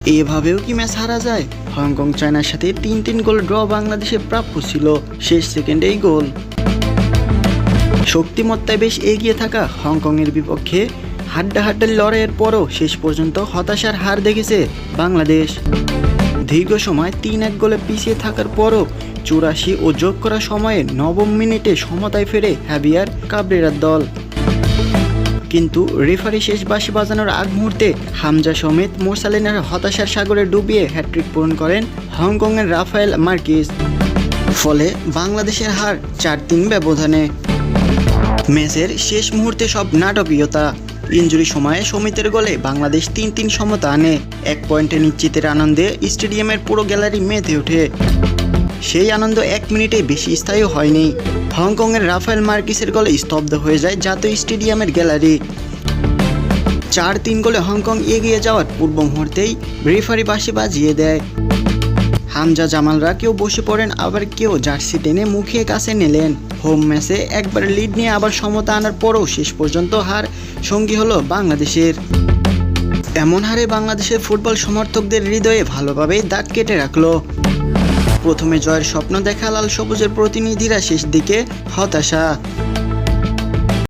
এভাবেও কি ম্যাচ হারা যায়? হংকং চায়নার সাথে ৩-৩ গোল ড্র বাংলাদেশের প্রাপ্য ছিল, শেষ সেকেন্ডেই গোল। শক্তিমত্তায় বেশ এগিয়ে থাকা হংকংয়ের বিপক্ষে হাড্ডাহাড্ডি লড়াইয়ের পরও শেষ পর্যন্ত হতাশার হার দেখেছে বাংলাদেশ। দীর্ঘ সময় ৩-১ গোলে পিছিয়ে থাকার পরও ৮৪ ও যোগ করা সময়ে ৯ম মিনিটে সমতায় ফেরে হ্যাভিয়ার কাবরেরার দল। কিন্তু রেফারি শেষ বাঁশি বাজানোর আগ মুহূর্তে হামজা সমেত মোরসালিনের হতাশার সাগরে ডুবিয়ে হ্যাট্রিক পূরণ করেন হংকংয়ের রাফায়েল মার্কিস। ফলে বাংলাদেশের হার ৪-৩ ব্যবধানে। ম্যাচের শেষ মুহূর্তে সব নাটকীয়তা। ইনজুরি সময়ে সমিতের গোলে বাংলাদেশ ৩-৩ সমতা আনে। ১ পয়েন্টে নিশ্চিতের আনন্দে স্টেডিয়ামের পুরো গ্যালারি মেতে ওঠে। সেই আনন্দ ১ মিনিটে বেশি স্থায়ী হয়নি। হংকংয়ের রাফায়েল মার্কিসের গোলে স্তব্ধ হয়ে যায় জাতীয় স্টেডিয়ামের গ্যালারি। ৪-৩ গোলে হংকং এগিয়ে যাওয়ার পূর্ব মুহূর্তেই রেফারি বাঁশি বাজিয়ে দেয়। হামজা জামালরা কেউ বসে পড়েন, আবার কেউ জার্সি টেনে মুখে কাছে নিলেন। হোম ম্যাচে একবার লিড নিয়ে আবার সমতা আনার পরও শেষ পর্যন্ত হার সঙ্গী হলো বাংলাদেশের। এমন হারে বাংলাদেশের ফুটবল সমর্থকদের হৃদয়ে ভালোভাবেই দাগ কেটে রাখলো। প্রথমে জয়ের স্বপ্ন দেখা লাল সবুজের প্রতিনিধিরা শেষ দিকে হতাশা।